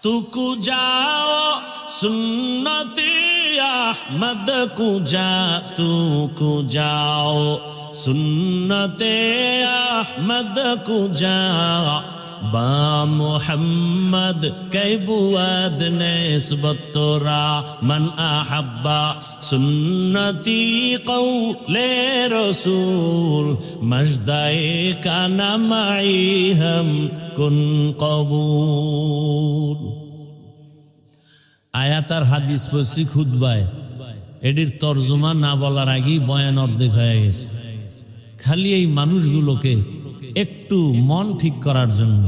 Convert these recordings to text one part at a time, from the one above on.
तू जाओ सुन्नते अहमद तू जाओ सुन्नते अहमद जाओ बा मुहम्मद कैबुअद नेस्बतोरा मन अहब्बा सुन्नती कौले रसूल मजदाए काना माई हम कुन कबूल। आयात আর হাদিস পড়ছি খুতবায়, এটির তরজমা না বলার আগেই বয়ান অর্ধেক হয়ে গেছে। খালি এই মানুষগুলোকে একটু মন ঠিক করার জন্য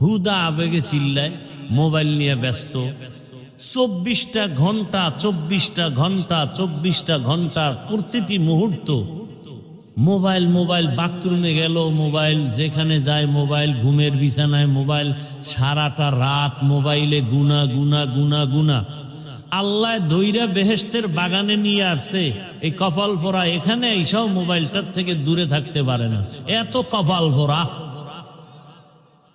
হুদা আবেগে চিল্লায়, মোবাইল নিয়ে ব্যস্ত। 24টা ঘন্টার প্রতিটি মুহূর্ত মোবাইল মোবাইল। বাথরুমে গেল মোবাইল, যেখানে যায় মোবাইল, ঘুমের বিছানায় মোবাইল, সারাটা রাত মোবাইলে গুনা গুনা গুনা গুনা। আল্লাহ দইরা বেহেশতের বাগানে নিয়ে আসছে, এই কপাল ভরা এখানে এইসব মোবাইলটার থেকে দূরে থাকতে পারে না, এত কপাল ভরা।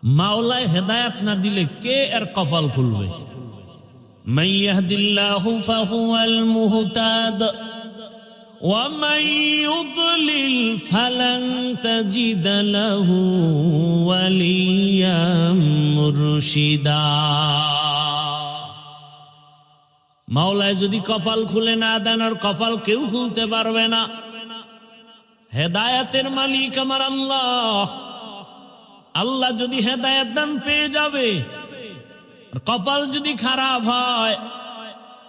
মাওলায় হেদায়াত না দিলে কে এর কপাল খুলবে? মান ইয়াহদিল্লাহু ফাহুয়াল মুহতাদ ওয়া মান ইউদ্লিল ফালান তাজিদ লাহু ওয়ালিয়াম মুরশিদা। মাওলায় যদি কপাল খুলে না দেন, আর কপাল কেউ খুলতে পারবে না। হেদায়েতের মালিক আমার আল্লাহ। আল্লাহ যদি হেদায়েত দান পেয়ে যাবে, কপাল যদি খারাপ হয়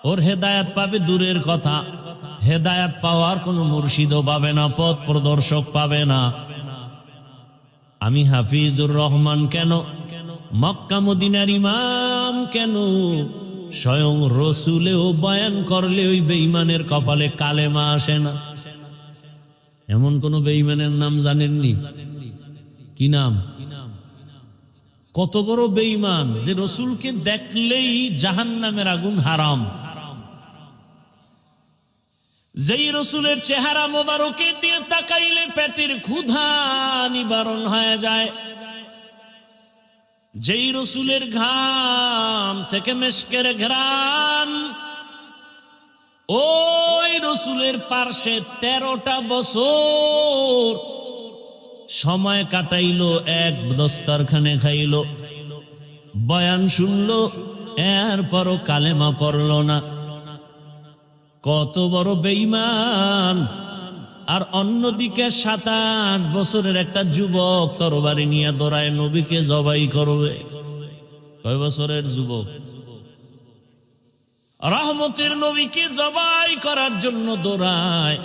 ওর হেদায়েত পাবে দূরের কথা, হেদায়েত পাওয়ার কোনো মুর্শিদও পাবে না, পথ প্রদর্শক পাবে না। আমি হাফিজুর রহমান কেন, মক্কা মদিনার ইমাম কেন, স্বয়ং রসুলেও বয়ান করলে ওই বেঈমানের কপালে কালেমা আসে না। এমন কোন বেঈমানের নাম জানেননি? কি নাম? কত বড় বেঈমান যে রসুলকে দেখলেই জাহান্নামের আগুন হারাম। যেই রসুলের চেহারা মোবারকে দিয়ে তাকাইলে পেটের ক্ষুধা নিবারণ হয়ে যায়, যেই রসুলের ঘাম থেকে মেশকের ঘ্রাণ, ওই রসুলের পার্শ্বে 13টা বছর সময় কাটাইলো, এক দস্তরখানে খাইলো, বয়ান শুনলো, এরপরও কালেমা পড়লো না। কত বড় বেঈমান! আর অন্যদিকে 27 বছরের একটা যুবক তরবারি নিয়ে দৌড়ায় নবীকে জবাই করবে। কয় বছরের যুবক? রহমতের নবীকে জবাই করার জন্য দৌড়ায়।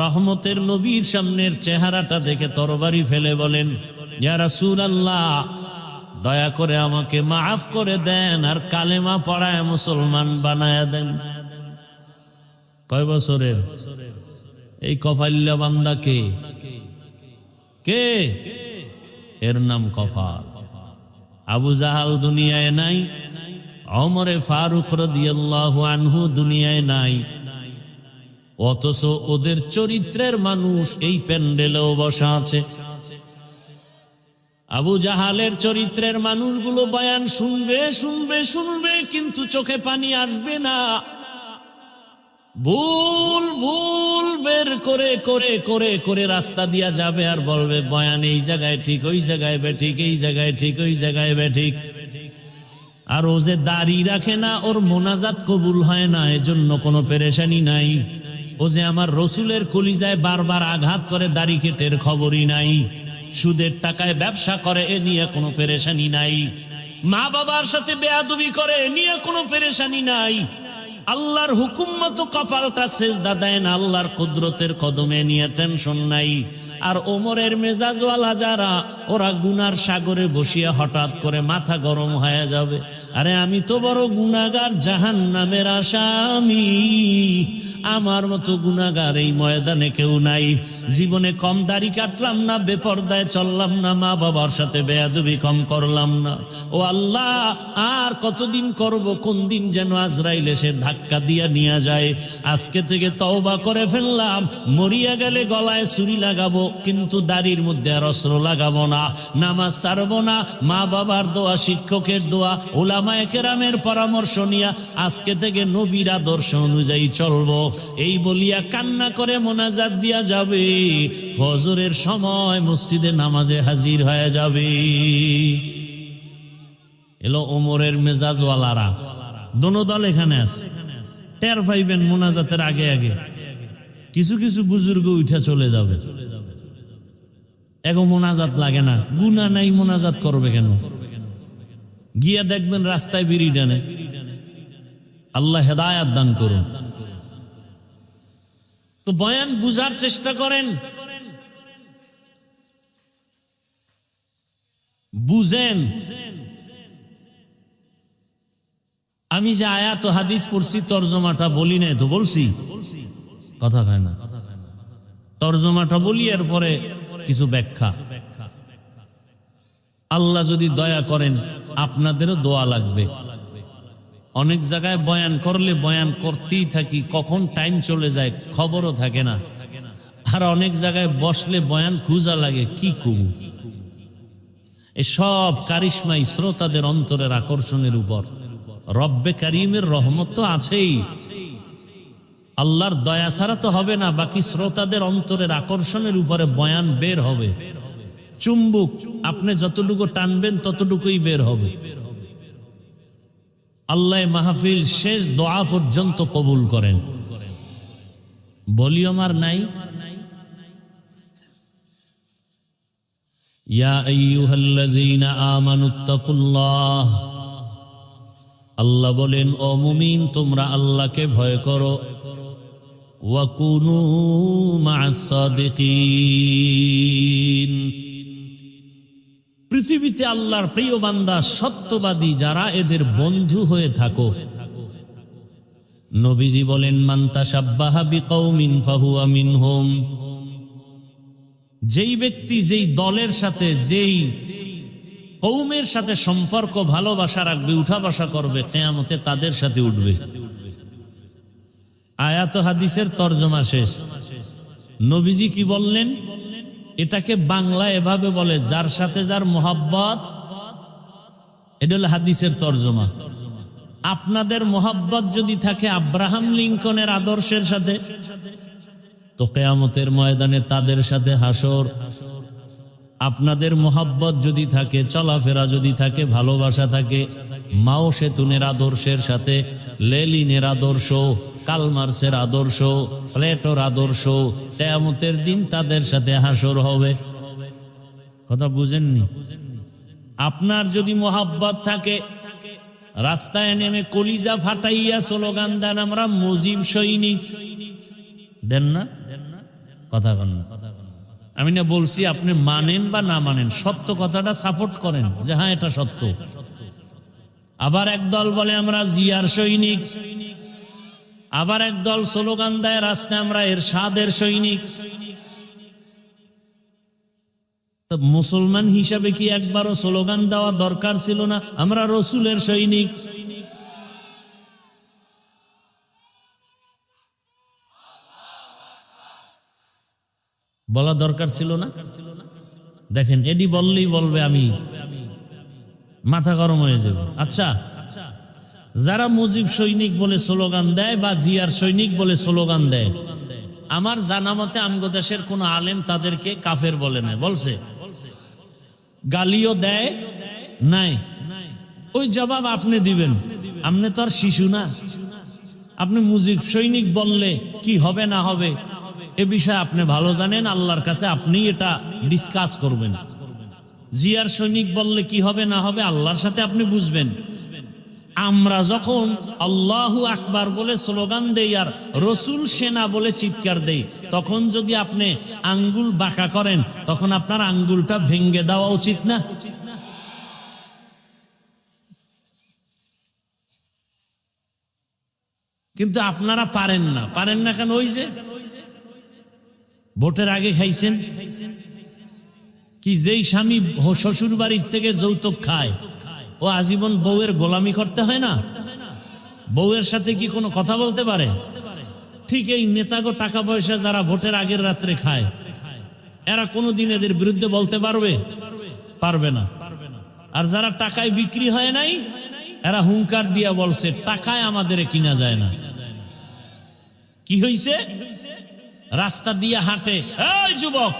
রহমতের নবীর সামনের চেহারাটা দেখে তরবারি ফেলে বলেন, ইয়া রাসূলুল্লাহ, দয়া করে আমাকে মাফ করে দেন, আর কালেমা পড়ায় মুসলমান বানায়া দেন। কয় বছরের? এই কফাইল্লা বান্দা কে? কে? এর নাম কফাল। আবু জাহাল দুনিয়ায় নাই, ওমরে ফারুক রাদিয়াল্লাহু আনহু দুনিয়ায় নাই, অথচ ওদের চরিত্রের মানুষ এই প্যান্ডেলেও বসা আছে। আবু জাহালের চরিত্রের মানুষগুলো বয়ান শুনবে শুনবে শুনবে, কিন্তু চোখে পানি আসবে না। ভুল ভুল বের করে করে করে করে রাস্তা দিয়া যাবে, আর বলবে বয়ান এই জায়গায় ঠিক, ওই জায়গায় বেঠিক, এই জায়গায় ঠিক, ওই জায়গায় বেঠিক। আর ও যে দাড়ি রাখে না, ওর মোনাজাত কবুল হয় না, এজন্য কোনো পেরেশানি নাই। ও যে আমার রসুলের কলিজায় বারবার আঘাত করে, দাড়ি কেটের খবরই নাই। সুদের টাকায় ব্যবসা করে, এ নিয়ে কোনো পেরেশানি নাই। মা বাবার সাথে বেয়াদবি করে, এ নিয়ে কোনো পেরেশানি নাই। আল্লাহর হুকুম মতো কপালটা সেজদা দেয় না, আল্লাহর কুদরতের কদমে নিয়ে টেনশন নাই। আর ওমরের মেজাজওয়ালা যারা, ওরা গুনার সাগরে বসিয়া হঠাৎ করে মাথা গরম হয়ে যাবে, আরে আমি তো বড় গুনাহগার, জাহান্নামের আসামি, আমার মতো গুনাহগার এই ময়দানে কেউ নাই। জীবনে কম দাড়ি কাটলাম না, বেপরদায় চললাম না, মা বাবার সাথে বেয়াদবি কম করলাম না। ও আল্লাহ, আর কতদিন করব? কোন দিন যেন আজরাইল এসে ধাক্কা দিয়া নিয়ে যায়। আজকে থেকে তওবা করে ফেললাম, মরিয়া গেলে গলায় ছুরি লাগাবো, কিন্তু দাড়ির মধ্যে আর অস্ত্র লাগাবো না, নামাজ ছাড়বো না, মা বাবার দোয়া, শিক্ষকের দোয়া, উলামায়ে কেরামের পরামর্শ নিয়া আজকে থেকে নবীর আদর্শ অনুযায়ী চলবো। এই বলিয়া কান্না করে মোনাজাত দিয়া যাবে, ফজরের সময় মসজিদে নামাজে হাজির হয়ে যাবে। এলো ওমরের মেজাজওয়ালারা, দোনো দল এখানে আছে। টের পাইবেন মোনাজাতের আগে আগে কিছু কিছু বুজুর্গ উঠে চলে যাবে। এখন মোনাজাত লাগে না, গুনাহ নাই, মোনাজাত করবে কেন? গিয়া দেখবেন রাস্তায় বিড়ি টানে। আল্লাহ হেদায়াত দান করুন। তো বয়ান বুঝার চেষ্টা করেন, বুঝেন। আমি যে আয়াত ও হাদিস পড়ছি তর্জমাটা বলি নাই তো, বলছি? কথা হয় না, তর্জমাটা বলি, এরপরে কিছু ব্যাখ্যা। আল্লাহ যদি দয়া করেন আপনাদেরও দোয়া লাগবে। অনেক জায়গায় বয়ান করলে বয়ান করতেই থাকি, কখন টাইম চলে যায় খবরও থাকে না। আর অনেক জায়গায় বসলে বয়ান খুঁজা লাগে, কি করব। এসব কারিশমাই শ্রোতাদের অন্তরের আকর্ষণের উপর। রব্বে কারিমের রহমত তো আছেই, আল্লাহর দয়া ছাড়া তো হবে না। বাকি শ্রোতাদের অন্তরের আকর্ষণের উপরে বয়ান বের হবে। চুম্বুক, আপনি যতটুকু টানবেন ততটুকুই বের হবে। আল্লাহ মাহফিল শেষ দোয়া পর্যন্ত কবুল করেন। ভলিউম আর নাই। ইয়া আইয়ুহাল্লাযীনা আমানুত্তাকুল্লাহ, আল্লাহ বলেন, ও মুমিন তোমরা আল্লাহকে ভয় করো। ওয়া কুনু মা'আস সাদিকিন, পৃথিবীতে আল্লাহর প্রিয় বান্দা সত্যবাদী যারা, এদের বন্ধু হয়ে থাকো। নবীজি বলেন, মান তাশাব্বাহা বিকওমিন ফাহুয়া মিনহুম, যেই ব্যক্তি যেই দলের সাথে, যেই কওমের সাথে সম্পর্ক ভালোবাসা রাখবে, উঠা বসা করবে, কিয়ামতে তাদের সাথে উঠবে। আয়াত ও হাদিসের তরজমা শেষ। নবীজি কি বললেন? এটাকে বাংলা এভাবে বলে, যার সাথে যার মোহাব্বত। এটা হলো হাদিসের তরজমা। আপনাদের মোহাব্বত যদি থাকে আব্রাহাম লিঙ্কনের আদর্শের সাথে, তো কিয়ামতের ময়দানে তাদের সাথে হাসর। আপনাদের মোহাব্বত যদি থাকে, চলাফেরা যদি থাকে, ভালোবাসা থাকে মাও সেতুনের আদর্শের সাথে, লেলিনের আদর্শ, কালমার্সের আদর্শ, প্লেটোর আদর্শ, কিয়ামতের দিন তাদের সাথে হাসর হবে। কথা বুঝেননি? আপনার যদি মোহাব্বত থাকে, রাস্তায় নেমে কলিজা ফাটাইয়া স্লোগান দেন, আমরা মুজিব সৈনিক, দেন না? কথা বলেন না। আমি না বলছি আপনি মানেন বা না মানেন, সত্য কথাটা সাপোর্ট করেন যে হ্যাঁ এটা সত্য। আবার একদল বলে আমরা জিয়ার সৈনিক, আবার একদল স্লোগান দেয় রাস্তায় আমরা এরশাদের সৈনিক। মুসলমান হিসাবে কি একবারও স্লোগান দেওয়া দরকার ছিল না আমরা রসুলের সৈনিক? বলা দরকার ছিল না? দেখেন, এডি বললেই বলবে আমি মাথা গরম হয়ে যাব। আচ্ছা, যারা মুজিব সৈনিক বলে স্লোগান দেয় বা জিয়ার সৈনিক বলে স্লোগান দেয়, আমার জানা মতে আমগো দেশের কোন আলেম তাদেরকে কাফের বলে না, বলছে? গালিও দেয় নাই? ওই জবাব আপনি দিবেন, আপনি তো আর শিশু না। আপনি মুজিব সৈনিক বললে কি হবে না হবে এ বিষয়ে আপনি ভালো জানেন, আল্লাহর কাছে আপনি এটা ডিসকাস করবেন। জিয়ার সৈনিক বললে কি হবে না হবে আল্লাহর সাথে আপনি বুঝবেন। আমরা যখন আল্লাহু আকবার বলে স্লোগান দেই আর রসুল সেনা বলে চিৎকার দেই, তখন যদি আপনি আঙ্গুল বাঁকা করেন, তখন আপনার আঙ্গুলটা ভেঙ্গে দেওয়া উচিত না? কিন্তু আপনারা পারেন না কেন? ওই যে ভোটের আগে খাইছেন কি, যেই স্বামী শ্বশুর বাড়ির থেকে যৌতুক খায় ও আজীবন বউয়ের গোলামি করতে হয় না? বউয়ের সাথে কি কোনো কথা বলতে পারে? ঠিক এই নেতাগো টাকা পয়সা যারা ভোটের আগের রাত্রে খায়, এরা কোনোদিন এদের বিরুদ্ধে বলতে পারবে না। আর যারা টাকায় বিক্রি হয় নাই, এরা হুঙ্কার দিয়া বলছে টাকায় আমাদের কিনা যায় না। কি হইছে? রাস্তা দিয়া হাঁটে, এই যুবক,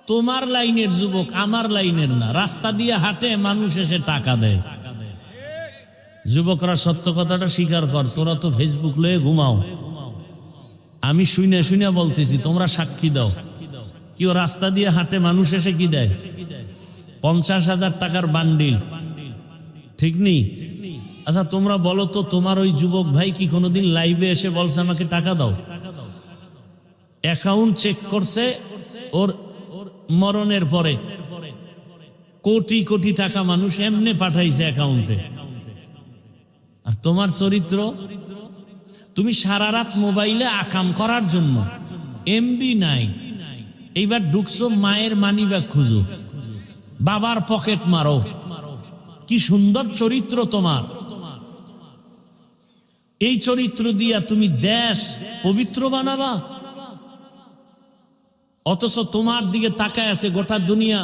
তোমার লাইনের যুবক, আমার লাইনের না, রাস্তা দিয়া হাঁটে, মানুষ এসে টাকা দেয়। যুবকরা সত্য কথাটা স্বীকার কর, তোরা তো ফেসবুক লয়ে ঘুমাও, আমি শুনে বলতেছি, তোমরা সাক্ষী দাও। কি ও রাস্তা দিয়ে হাঁটে, মানুষ এসে কি দেয়? 50,000 টাকার বান্ডিল, ঠিক নেই? আচ্ছা তোমরা বলো তো, তোমার ওই যুবক ভাই কি কোনোদিন লাইভে এসে বলছে আমাকে টাকা দাও? অ্যাকাউন্ট চেক করছে ওর মরণের পরে, কোটি কোটি টাকা মানুষ এমনে পাঠাইছে অ্যাকাউন্টে। আর তোমার চরিত্র, তুমি সারা রাত মোবাইলে আকাম করার জন্য, এমবি নাই, এইবার ঢুকছো মায়ের মানিব্যাগ খুঁজো, বাবার পকেট মারো। কি সুন্দর চরিত্র তোমার! এই চরিত্র দিয়া তুমি দেশ পবিত্র বানাবা, অথচ তোমার দিকে তাকায় আছে গোটা দুনিয়া।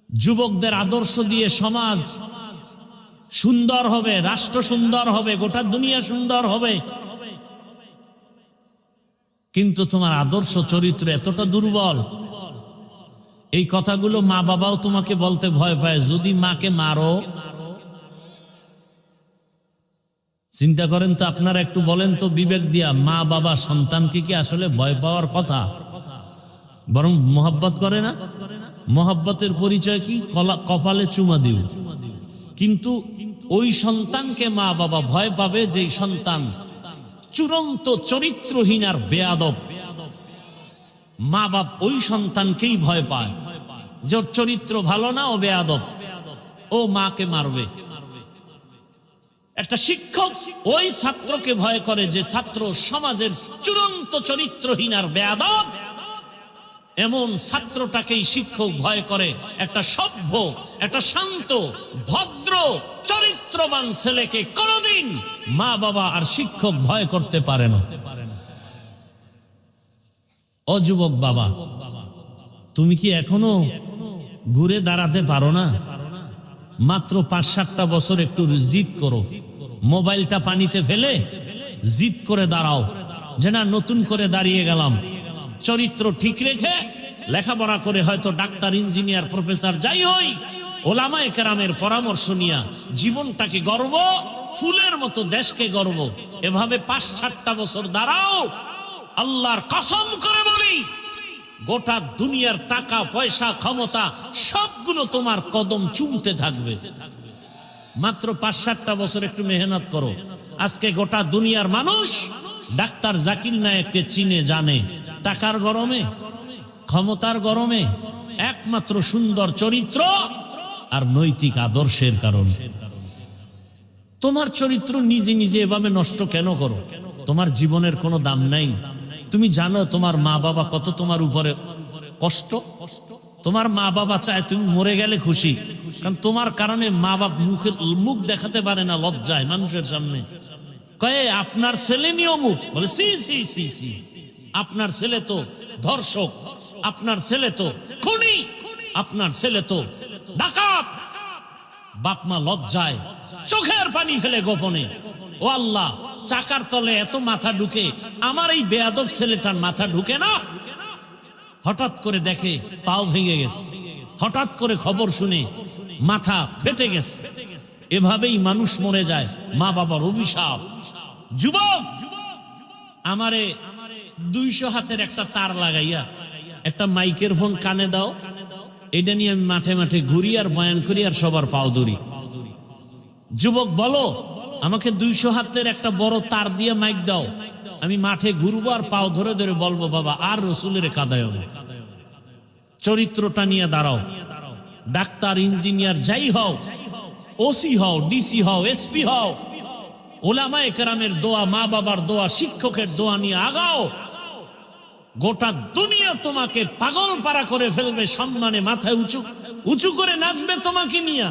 যুবকদের আদর্শ দিয়ে সমাজ সুন্দর হবে, রাষ্ট্র সুন্দর হবে, গোটা দুনিয়া সুন্দর হবে, কিন্তু তোমার আদর্শ চরিত্র এতটা দুর্বল। এই কথাগুলো মা বাবাও তোমাকে বলতে ভয় পায়। যদি মাকে মারো, চিন্তা করেন তো আপনারা, একটু বলেন তো বিবেক দিয়া, মা বাবা সন্তানকে কি আসলে ভয় পাওয়ার কথা? বরং মোহাব্বত করে না? মোহাব্বতের পরিচয় কি? কপালে চুমা দিল। কিন্তু ওই সন্তানকে মা বাবা ভয় পাবে যে সন্তান চূড়ান্ত চরিত্রহীন আর বেয়াদব। মা বাপ ওই সন্তানকেই ভয় পায়, যার চরিত্র ভালো না, ও বেয়াদব, ও মাকে মারবে। একটা শিক্ষক ওই ছাত্রকে ভয় করে যে ছাত্র সমাজের চূড়ান্ত চরিত্রহীন আর বেয়াদব। এমন ছাত্রটাকেই শিক্ষক ভয় করে। একটা সভ্য, একটা শান্ত, ভদ্র, চরিত্রবান ছেলেকে কোনদিন মা বাবা আর শিক্ষক ভয় করতে পারে না। ও যুবক বাবা, তুমি কি এখনো ঘুরে দাঁড়াতে পারো না? মাত্র 5-7টা বছর একটু জিদ করো, মোবাইলটা পানিতে ফেলে জিদ করে দাঁড়াও, যে না, নতুন করে দাঁড়িয়ে গেলাম, চরিত্র ঠিক রেখে লেখাপড়া করে হয়তো ডাক্তার, ইঞ্জিনিয়ার, প্রফেসর যাই হই, ওলামায়ে কেরামের পরামর্শ নিয়া জীবনটাকে গর্ব, ফুলের মতো দেশকে গর্ব, এভাবে 5-7টা বছর দাঁড়াও। আল্লাহর কসম করে বলি, গোটা দুনিয়ার টাকা পয়সা ক্ষমতা সবগুলো তোমার কদম চুমতে থাকবে। মাত্র 5-7টা বছর একটু মেহনত করো। আজকে গোটা দুনিয়ার মানুষ ডাক্তার জাকির নায়েককে চিনে, জানে, টাকার গরমে, ক্ষমতার গরমে, একমাত্র সুন্দর চরিত্র আর নৈতিক আদর্শের কারণে। তোমার চরিত্র নিজে নিজে এভাবে নষ্ট কেন করো? তোমার জীবনের কোনো দাম নাই। তুমি জানো তোমার মা বাবা কত তোমার উপরে কষ্ট? তোমার মা বাবা চায় তুমি মরে গেলে খুশি, কারণ তোমার কারণে মা বাপ মুখ দেখাতে পারে না লজ্জায় মানুষের সামনে। কয়ে আপনার ছেলে নিয়ে মুখ বলে, সি সি সি সি, আপনার ছেলে তো ধর্ষক, আপনার ছেলে তো খুনি, আপনার ছেলে তো ডাকাত। বাপ মা লজ্জায় চোখের পানি ফেলে গোপনে, ও আল্লাহ, চাকার তলে এত মাথা ঢুকে, আমার এই বেয়াদব ছেলেটার মাথা ঢুকে না। হঠাৎ করে দেখে পাও ভেঙে গেছে, হঠাৎ করে খবর শুনে মাথা ফেটে গেছে। এভাবেই মানুষ মরে যায়, মা বাবার অভিশাপ। যুবক, আমারে 200 হাতের একটা তার লাগাইয়া একটা মাইকের ফোন কানে দাও, এটা নিয়ে আমি মাঠে মাঠে ঘুরি আর বয়ান করি আর সবার পাও ধরি। যুবক বলো, আমাকে 200 হাতের একটা বড় তার দিয়ে মাইক দাও, আমি মাঠে ঘুরবো আর পাও ধরে ধরে বলবো, বাবা আর রসুলের কাদায়। চরিত্রটা নিয়ে দাঁড়াও। ডাক্তার, ইঞ্জিনিয়ার যাই হও, ওসি হও, ডিসি হও, এসপি হও, উলামায়ে কেরামের দোয়া, মা বাবার দোয়া, শিক্ষকের দোয়া নিয়ে আগাও। গোটা দুনিয়া তোমাকে পাগল পারা করে ফেলবে, সম্মানে মাথায় উঁচু উঁচু করে নাচবে তোমাকে নিয়ে।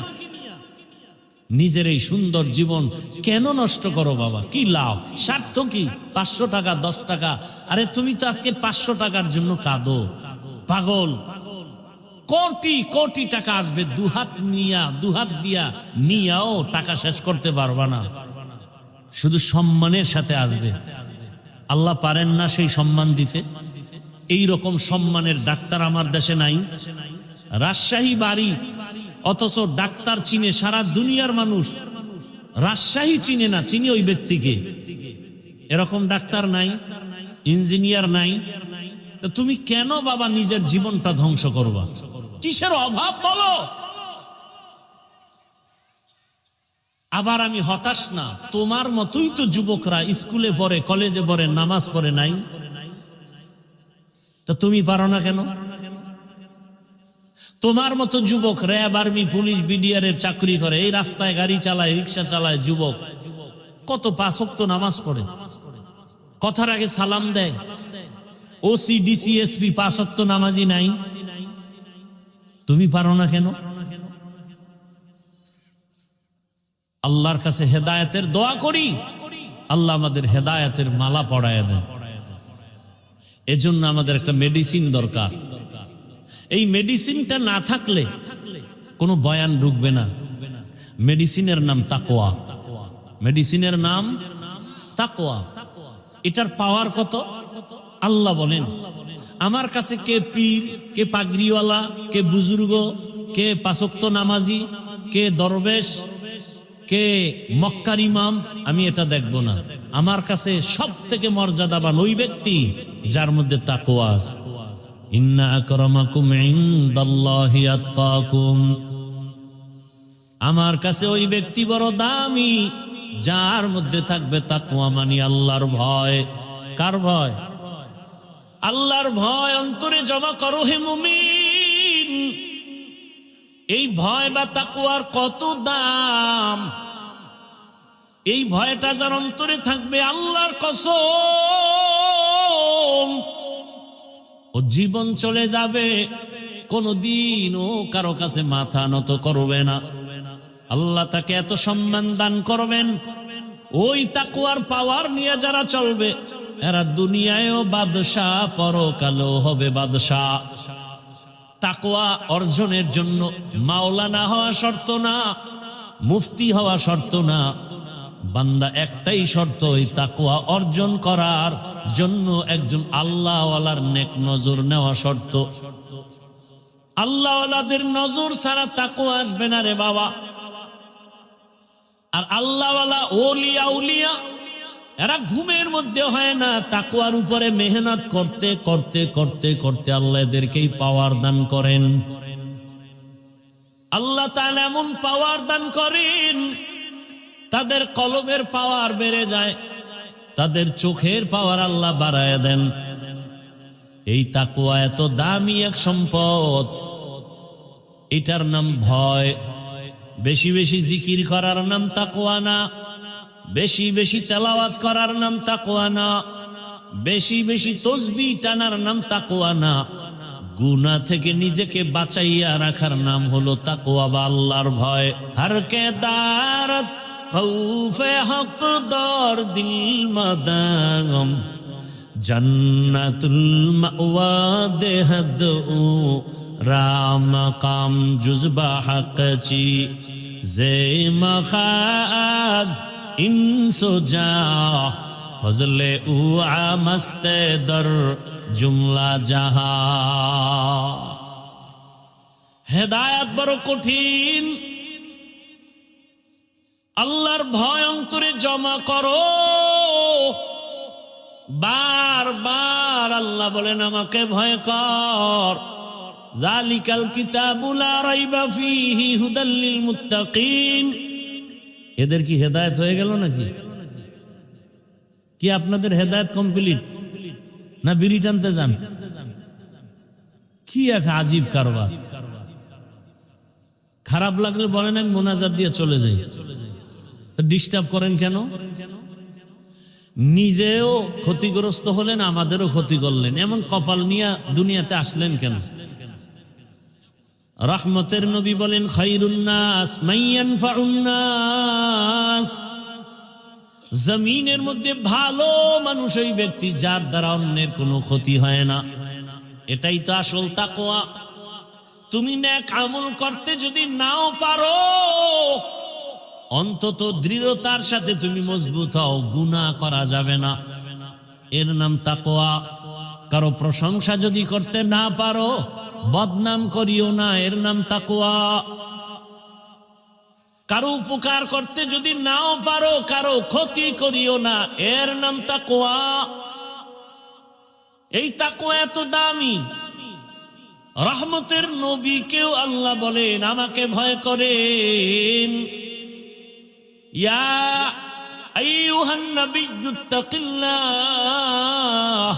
নিজের এই সুন্দর জীবন কেন নষ্ট করো বাবা? কি লাভ, স্বার্থ কি? 500 টাকা, 10 টাকা। আরে তুমি তো আজকে 500 টাকার জন্য কাঁদো, পাগল। কোটি কোটি টাকা আসবে, দুহাত দিয়া নিয়াও টাকা শেষ করতে পারবা না। শুধু সম্মানের সাথে আসবে। আল্লাহ পারেন না সেই সম্মান দিতে? এই রকম সম্মানের ডাক্তার আমার দেশে নাই। রাজশাহী বাড়ি, অথচ ডাক্তার চিনে সারা দুনিয়ার মানুষ, রাজশাহী চিনে না, চিনি ওই ব্যক্তিকে। এরকম ডাক্তার নাই, ইঞ্জিনিয়ার নাই। তো তুমি কেন বাবা নিজের জীবনটা ধ্বংস করবা? কিসের অভাব বলো? আবার আমি হতাশ না, তোমার মতোই তো যুবকরা স্কুলে পড়ে, কলেজে পড়ে, নামাজ পড়ে নাই। তো তুমি পারো না কেন? তোমার মতো যুবক র্যাব, আর্মি, পুলিশ, বিডিআর এর চাকরি করে, এই রাস্তায় গাড়ি চালায়, রিক্সা চালায়, যুবক কত 5 ওয়াক্ত নামাজ পড়ে, কথার আগে সালাম দেয়। ওসি, ডিসি, এসপি 5 ওয়াক্ত নামাজি নাই। তুমি পারো না কেন? আল্লাহর কাছে হেদায়েতের দোয়া করি, আল্লাহ আমাদের হেদায়েতের মালা পরায় দেন। এজন্য আমাদের একটা মেডিসিন দরকার। এই মেডিসিনটা না থাকলে কোনো বয়ান ঢুকবে না। মেডিসিনের নাম তাকওয়া। মেডিসিনের নাম তাকওয়া। এটার পাওয়ার কত? আল্লাহ বলেন, আমার কাছে কে পীর, কে পাগড়িওয়ালা, কে বুজুর্গ, কে 5 ওয়াক্ত নামাজি, কে দরবেশ, কে মক্কার ইমাম, আমি এটা দেখব না। আমার কাছে সব থেকে মর্যাদাবান ওই ব্যক্তি যার মধ্যে তাকওয়া আছে। ইন্না আকরামাকুম ইনদাল্লাহি আতকাকুম। আমার কাছে ওই ব্যক্তি বড় দামি যার মধ্যে থাকবে তাকওয়া, মানে আল্লাহর ভয়। কার ভয়? আল্লাহর ভয় অন্তরে জমা করো হে মুমিন। এই ভয় বা তাকওয়ার কত দাম! এই ভয়টা যার অন্তরে থাকবে, আল্লাহর কসম, ও জীবন চলে যাবে, কোনদিন ও কারো কাছে মাথা নত করবে না। আল্লাহ তাকে এত সম্মান দান করবেন। ওই তাকওয়ার পাওয়ার নিয়ে যারা চলবে, এরা দুনিয়ায়ও বাদশা, পরকালেও হবে বাদশা। তাকওয়া অর্জনের জন্য মাওলানা হওয়া শর্ত না, মুফতি হওয়া শর্ত না। বান্দা একটাই শর্ত, ওই তাকওয়া অর্জন করার জন্য একজন আল্লাহওয়ালার নেক নজর নেওয়া শর্ত। আল্লাহওয়ালাদের নজর ছাড়া তাকওয়া আসবে না রে বাবা। আর আল্লাহওয়ালা ওলিয়া উলিয়া এরা ঘুমের মধ্যে হয় না, তাকওয়ার উপরে মেহনত করতে করতে করতে করতে আল্লাহ এদেরকেই পাওয়ার দান করেন। আল্লাহ তাআলা এমন পাওয়ার দান করেন, তাদের কলবের পাওয়ার বেড়ে যায়, তাদের চোখের পাওয়ার আল্লাহ বাড়ায় দেন। এই তাকওয়া এত দামি এক সম্পদ, এটার নাম ভয়। বেশি বেশি জিকির করার নাম তাকওয়া না, বেশি বেশি তেলাওয়াত করার নাম তাকওয়া না, বেশি বেশি তাসবিহ টানার নাম তাকওয়া না। গুনাহ থেকে নিজেকে বাঁচাইয়া রাখার নাম হলো তাকওয়া বা আল্লাহর ভয়। হর কে দারত খৌফে হক দর দিল মাদাম, জান্নাতুল মাওয়া দেহদ ও রাম কাম জুজবা হক চি জে মখাজ ইনসো যা ফজলে উ আমস্তে দর জুমলা জাহা। হেদায়েত বড় কঠিন। আল্লাহর ভয় অন্তরে জমা করো। বারবার আল্লাহ বলেন আমাকে ভয় কর। যালিকাল কিতাবু লা রাইবা ফীহি হুদাল লিল মুত্তাকিন। এদের কি হেদায়েত হয়ে গেল নাকি? কি আপনাদের হেদায়েত কমপ্লিট না বিড়ি টানতে যান? কি এক আজীব কারবার। খারাপ লাগলে বলেন আমি মোনাজাত দিয়ে চলে যাই। ডিস্টার্ব করেন কেন? নিজেও ক্ষতিগ্রস্ত হলেন, আমাদেরও ক্ষতি করলেন, এমন কপাল নিয়ে দুনিয়াতে আসলেন কেন? রহমতের নবী বলেন, খায়রুন নাস মান ইয়ানফাউন নাস, জমিনের মধ্যে ভালো মানুষ ওই ব্যক্তি যার দ্বারা অন্যের কোনো ক্ষতি হয় না। এটাই তো আসল তাকওয়া। তুমি নেক আমল করতে যদি নাও পারো, অন্তত দৃঢ়তার সাথে তুমি মজবুত হও, গুনাহ করা যাবে না, এর নাম তাকওয়া। কারো প্রশংসা যদি করতে না পারো, বদনাম করিও না, এর নাম তাকওয়া। কারো উপকার করতে যদি নাও পারো, কারো ক্ষতি করিও না, এর নাম তাকওয়া। এই তাকওয়া এত দামি। রহমতের নবীকেও আল্লাহ বলেন, আমাকে ভয় করেন। ইয়া আইয়ুহান নাবিয়্যুত্তাকিল্লাহ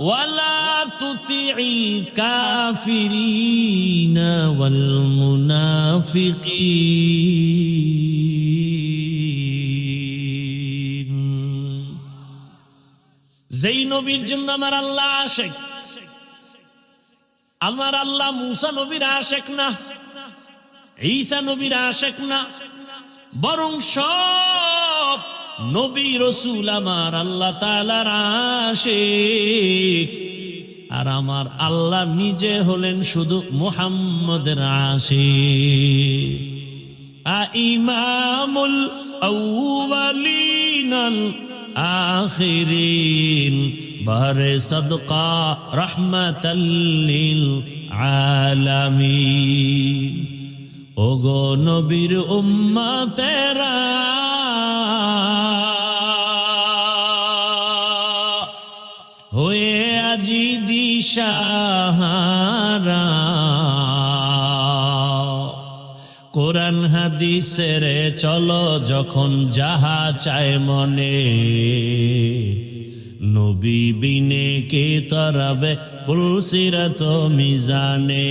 ওয়া লা তুতি'ল কাফিরিনা ওয়াল মুনাফিকিন। যেই নবীর জন্য আমার আল্লাহ আশেক, আমার আল্লাহ মুসা নবীর আশেক না, ঈসা নবীর আশেক না, বরং সব নবী রাসূল আমার আল্লাহ তাআলার আশেক। আর আমার আল্লাহ নিজে হলেন শুধু মুহাম্মদের আশিক। ইমামুল আউয়ালিনাল আখিরিন বারে সাদকা রাহমাতাল লিল আলামিন। ওগো নবীর উম্মতেরা, হয়ে আজি দিশাহারা, কোরআন হাদিসের চলো যখন যাহা চায় মনে, নবী বিনে কে তরাবে পুলসিরাত মিজানে,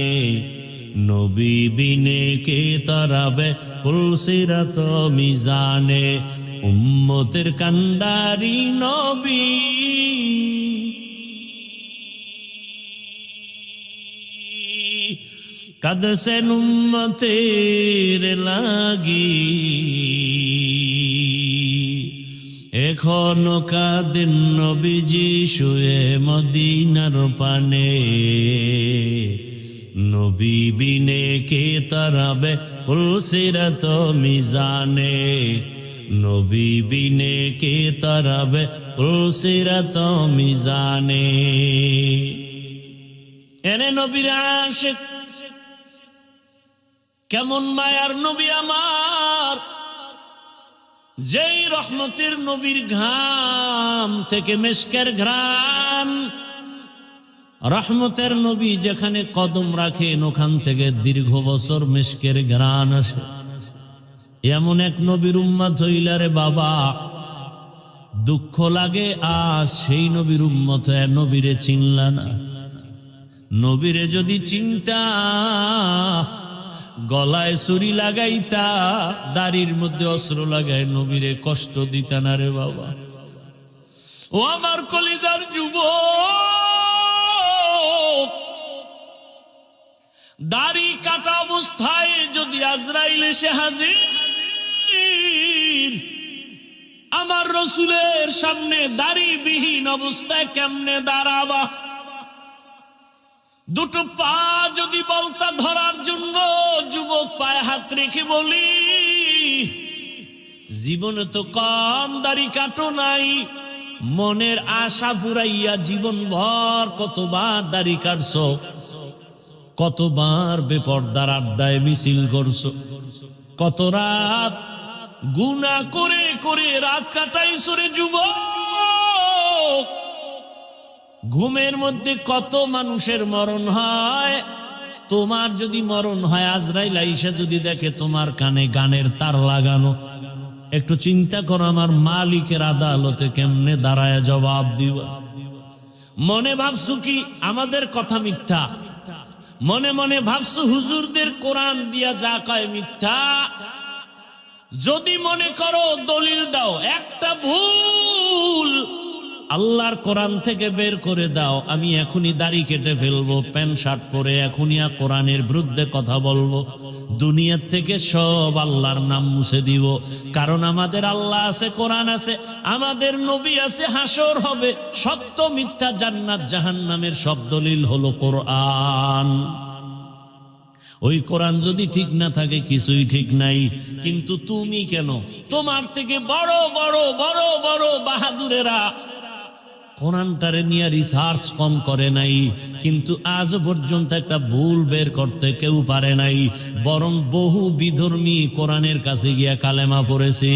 নবী বিনে কে তরাবে পুলসিরাত মিজানে। উম্মতের কান্ডারি নবী, কাঁদছেন উম্মতের লাগি, এখনো কাঁদেন নবীজি শুয়ে মদিনার পানে, নবী বিনে কে তরাবে পুলসিরাত মিজানে, নবী বিনে কে তরাবে পুলসিরাত মিজানে। এনে নবীর আশিক, কেমন মায়ার নবী আমার, যেই রহমতের নবীর ঘাম থেকে মেশকের ঘ্রাণ। রহমতের নবী যেখানে কদম রাখেন ওখান থেকে দীর্ঘ বছর মেশকের ঘ্রাণ আসে। এমন এক নবীর উম্মত হইলা রে বাবা, দুঃখ লাগে। আজ সেই নবীর উম্মত হয়ে নবীরে চিনলা না। নবীরে যদি চিন্তা, গলায় ছুরি লাগাইতা, দাড়ির মধ্যে অস্ত্র লাগায় নবীরে কষ্ট দিতা না রে বাবা। ও আমার কলিজার যুবক, দাড়ি কাটা অবস্থায় যদি আজরাইল এসে হাজির, আমার রসুলের সামনে দাড়িবিহীন অবস্থায় কেমনে দাঁড়াবা? দুটো পা যদি বলতা ধরার জন্য, যুবক পায়ে হাত রেখে বলি, জীবনে তো কম দাড়ি কাটো নাই, মনের আশা পুরাইয়া জীবন ভর কতবার দাড়ি কাটছো, কতবার বেপরদার আড্ডায় মিছিল করছো, কত রাত গুনাহ করে করে রাত কাটাইছো রে যুবক। ঘুমের মধ্যে কত মানুষের মরণ হয়। তোমার যদি মরণ হয়, আজরাইল আইসা যদি দেখে তোমার কানে গানের তার লাগানো, একটু চিন্তা করো আমার মালিকের আদালতে কেমনে দাঁড়ায় জবাব দিবা। মনে ভাবছো কি আমাদের কথা মিথ্যা, মনে মনে ভাবছো হুজুরদের কোরআন দিয়া যা কয় মিথ্যা। যদি মনে করো দলিল দাও, একটা ভুল আল্লাহর কোরআন থেকে বের করে দাও, আমি এখনই দাড়ি কেটে ফেলবো, প্যান্ট শার্ট পরে এখনই কোরআনের বিরুদ্ধে কথা বলবো, দুনিয়ার থেকে সব আল্লাহর নাম মুছে দিব। কারণ আমাদের আল্লাহ আছে, কোরআন আছে, আমাদের নবী আছে, হাসর হবে, সত্য মিথ্যা, জান্নাত জাহান্নামের সব দলিল হলো কোরআন। ওই কোরআন যদি ঠিক না থাকে কিছুই ঠিক নাই। কিন্তু তুমি কেন, তোমার থেকে বড় বড় বড় বড় বাহাদুরেরা কোরআনটারে নিয়ে রিসার্চ কম করে নাই, কিন্তু আজ পর্যন্ত একটা ভুল বের করতে কেউ পারে নাই, বরং বহু বিধর্মী কোরআনের কাছে গিয়া কালেমা পড়েছে।